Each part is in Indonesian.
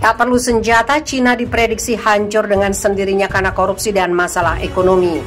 Tak perlu senjata, Cina diprediksi hancur dengan sendirinya karena korupsi dan masalah ekonomi.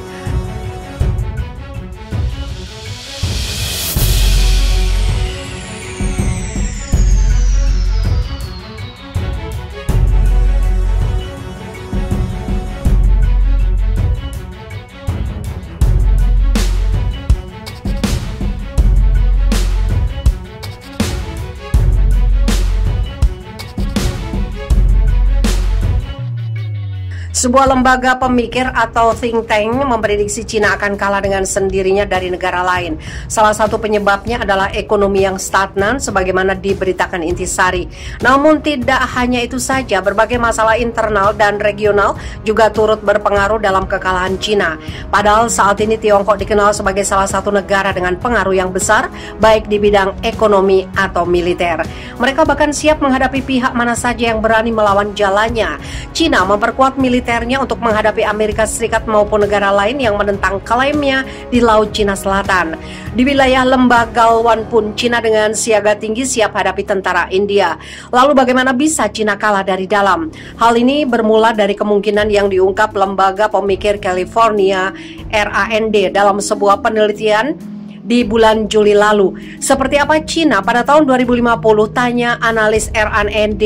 Sebuah lembaga pemikir atau think tank memprediksi Cina akan kalah dengan sendirinya dari negara lain. Salah satu penyebabnya adalah ekonomi yang stagnan sebagaimana diberitakan Intisari. Namun tidak hanya itu saja, berbagai masalah internal dan regional juga turut berpengaruh dalam kekalahan Cina. Padahal saat ini Tiongkok dikenal sebagai salah satu negara dengan pengaruh yang besar baik di bidang ekonomi atau militer. Mereka bahkan siap menghadapi pihak mana saja yang berani melawan jalannya. Cina memperkuat militernya untuk menghadapi Amerika Serikat maupun negara lain yang menentang klaimnya di Laut Cina Selatan. Di wilayah Lembah Galwan pun Cina dengan siaga tinggi siap hadapi tentara India. Lalu bagaimana bisa Cina kalah dari dalam? Hal ini bermula dari kemungkinan yang diungkap lembaga pemikir California RAND dalam sebuah penelitian di bulan Juli lalu. Seperti apa Cina pada tahun 2050, tanya analis RAND.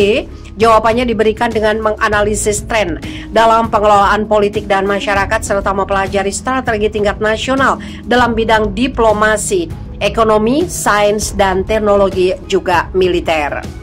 Jawabannya diberikan dengan menganalisis tren dalam pengelolaan politik dan masyarakat serta mempelajari strategi tingkat nasional dalam bidang diplomasi, ekonomi, sains, dan teknologi juga militer.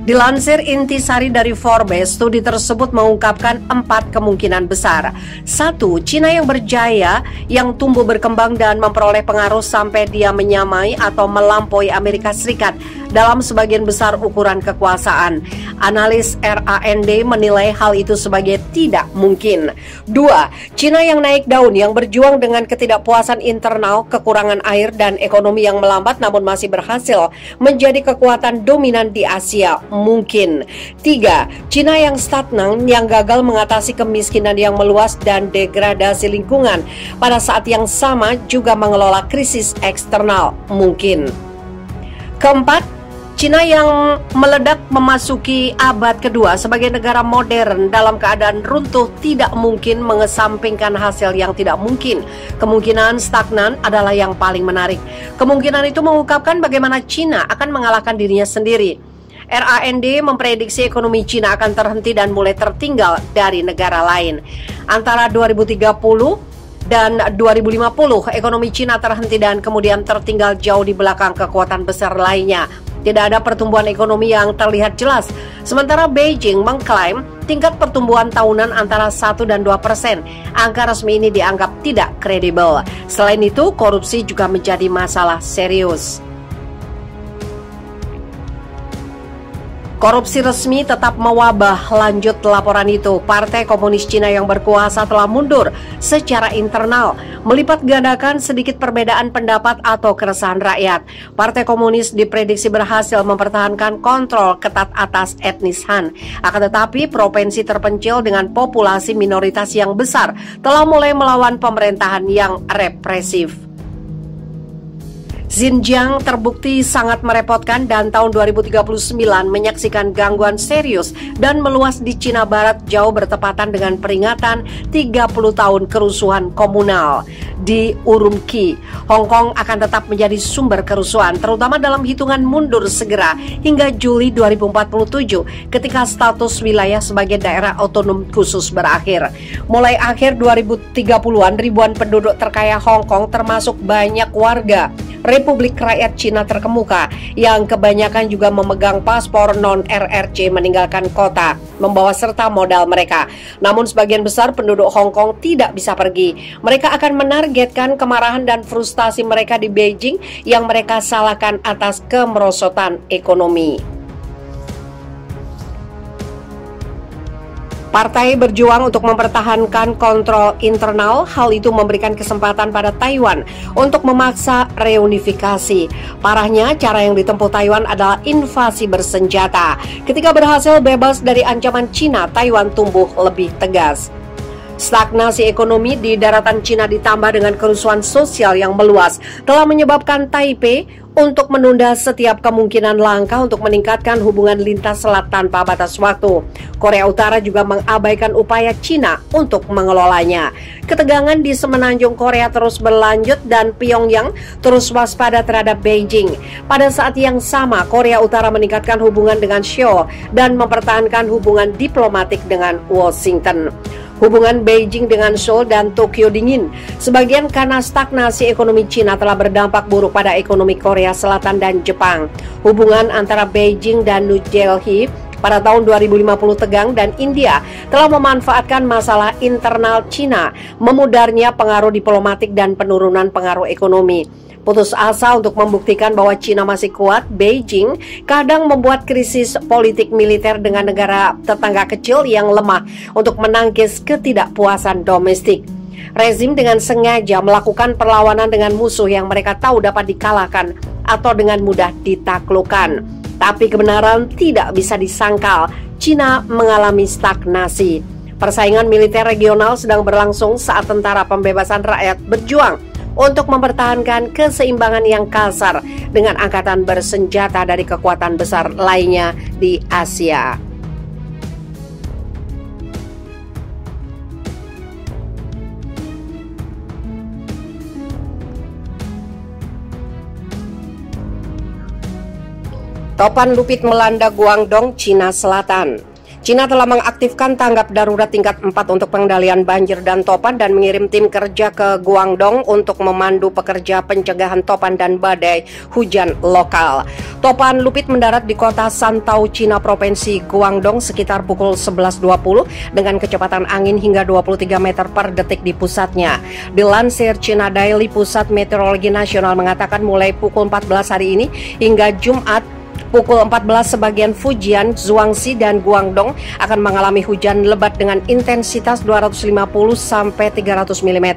Dilansir Intisari dari Forbes, studi tersebut mengungkapkan 4 kemungkinan besar. 1. Cina yang berjaya, yang tumbuh berkembang dan memperoleh pengaruh sampai dia menyamai atau melampaui Amerika Serikat dalam sebagian besar ukuran kekuasaan. Analis RAND menilai hal itu sebagai tidak mungkin. 2. Cina yang naik daun, yang berjuang dengan ketidakpuasan internal, kekurangan air, dan ekonomi yang melambat namun masih berhasil menjadi kekuatan dominan di Asia. Mungkin. 3. Cina yang stagnan, yang gagal mengatasi kemiskinan yang meluas dan degradasi lingkungan, pada saat yang sama juga mengelola krisis eksternal. Mungkin. 4. Cina yang meledak memasuki abad kedua sebagai negara modern dalam keadaan runtuh tidak mungkin mengesampingkan hasil yang tidak mungkin. Kemungkinan stagnan adalah yang paling menarik. Kemungkinan itu mengungkapkan bagaimana Cina akan mengalahkan dirinya sendiri. RAND memprediksi ekonomi Cina akan terhenti dan mulai tertinggal dari negara lain. Antara 2030 dan 2050, ekonomi Cina terhenti dan kemudian tertinggal jauh di belakang kekuatan besar lainnya. Tidak ada pertumbuhan ekonomi yang terlihat jelas. Sementara Beijing mengklaim tingkat pertumbuhan tahunan antara 1 dan 2%. Angka resmi ini dianggap tidak kredibel. Selain itu, korupsi juga menjadi masalah serius. Korupsi resmi tetap mewabah. Lanjut laporan itu, Partai Komunis Cina yang berkuasa telah mundur secara internal, melipat gandakan sedikit perbedaan pendapat atau keresahan rakyat. Partai Komunis diprediksi berhasil mempertahankan kontrol ketat atas etnis Han. Akan tetapi, provinsi terpencil dengan populasi minoritas yang besar telah mulai melawan pemerintahan yang represif. Xinjiang terbukti sangat merepotkan dan tahun 2039 menyaksikan gangguan serius dan meluas di Cina Barat jauh bertepatan dengan peringatan 30 tahun kerusuhan komunal di Urumqi. Hong Kong akan tetap menjadi sumber kerusuhan, terutama dalam hitungan mundur segera hingga Juli 2047 ketika status wilayah sebagai daerah otonom khusus berakhir. Mulai akhir 2030-an, ribuan penduduk terkaya Hong Kong termasuk banyak warga Republik Rakyat Cina terkemuka yang kebanyakan juga memegang paspor non-RRC meninggalkan kota, membawa serta modal mereka. Namun sebagian besar penduduk Hong Kong tidak bisa pergi. Mereka akan menargetkan kemarahan dan frustasi mereka di Beijing yang mereka salahkan atas kemerosotan ekonomi. Partai berjuang untuk mempertahankan kontrol internal. Hal itu memberikan kesempatan pada Taiwan untuk memaksa reunifikasi. Parahnya, cara yang ditempuh Taiwan adalah invasi bersenjata. Ketika berhasil bebas dari ancaman Cina, Taiwan tumbuh lebih tegas. Stagnasi ekonomi di daratan Cina ditambah dengan kerusuhan sosial yang meluas telah menyebabkan Taipei untuk menunda setiap kemungkinan langkah untuk meningkatkan hubungan lintas selat tanpa batas waktu. Korea Utara juga mengabaikan upaya Cina untuk mengelolanya. Ketegangan di semenanjung Korea terus berlanjut dan Pyongyang terus waspada terhadap Beijing. Pada saat yang sama, Korea Utara meningkatkan hubungan dengan Seoul dan mempertahankan hubungan diplomatik dengan Washington. Hubungan Beijing dengan Seoul dan Tokyo dingin, sebagian karena stagnasi ekonomi Cina telah berdampak buruk pada ekonomi Korea Selatan dan Jepang. Hubungan antara Beijing dan New Delhi pada tahun 2050 tegang dan India telah memanfaatkan masalah internal Cina, memudarnya pengaruh diplomatik dan penurunan pengaruh ekonomi. Putus asa untuk membuktikan bahwa Cina masih kuat, Beijing kadang membuat krisis politik militer dengan negara tetangga kecil yang lemah untuk menangkis ketidakpuasan domestik. Rezim dengan sengaja melakukan perlawanan dengan musuh yang mereka tahu dapat dikalahkan atau dengan mudah ditaklukkan. Tapi kebenaran tidak bisa disangkal, Cina mengalami stagnasi. Persaingan militer regional sedang berlangsung saat tentara pembebasan rakyat berjuang untuk mempertahankan keseimbangan yang kasar dengan angkatan bersenjata dari kekuatan besar lainnya di Asia. Topan Lupit melanda Guangdong, Cina Selatan. Cina telah mengaktifkan tanggap darurat tingkat 4 untuk pengendalian banjir dan topan dan mengirim tim kerja ke Guangdong untuk memandu pekerja pencegahan topan dan badai hujan lokal. Topan Lupit mendarat di kota Santau, Cina, Provinsi Guangdong sekitar pukul 11.20 dengan kecepatan angin hingga 23 meter per detik di pusatnya. Dilansir China Daily, Pusat Meteorologi Nasional mengatakan mulai pukul 14 hari ini hingga Jumat pukul 14 sebagian Fujian, Zhuangxi, dan Guangdong akan mengalami hujan lebat dengan intensitas 250 sampai 300 mm.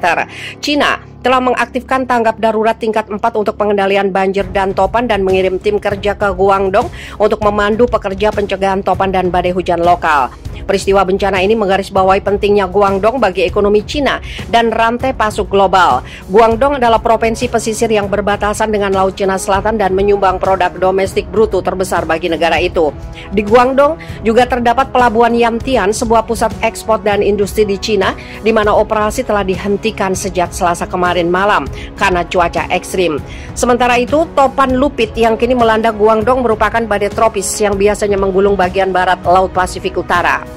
Cina telah mengaktifkan tanggap darurat tingkat 4 untuk pengendalian banjir dan topan dan mengirim tim kerja ke Guangdong untuk memandu pekerja pencegahan topan dan badai hujan lokal. Peristiwa bencana ini menggarisbawahi pentingnya Guangdong bagi ekonomi Cina dan rantai pasok global. Guangdong adalah provinsi pesisir yang berbatasan dengan Laut Cina Selatan dan menyumbang produk domestik bruto terbesar bagi negara itu. Di Guangdong juga terdapat pelabuhan Yantian, sebuah pusat ekspor dan industri di Cina, di mana operasi telah dihentikan sejak Selasa kemarin malam karena cuaca ekstrim. Sementara itu, Topan Lupit yang kini melanda Guangdong merupakan badai tropis yang biasanya menggulung bagian barat Laut Pasifik Utara.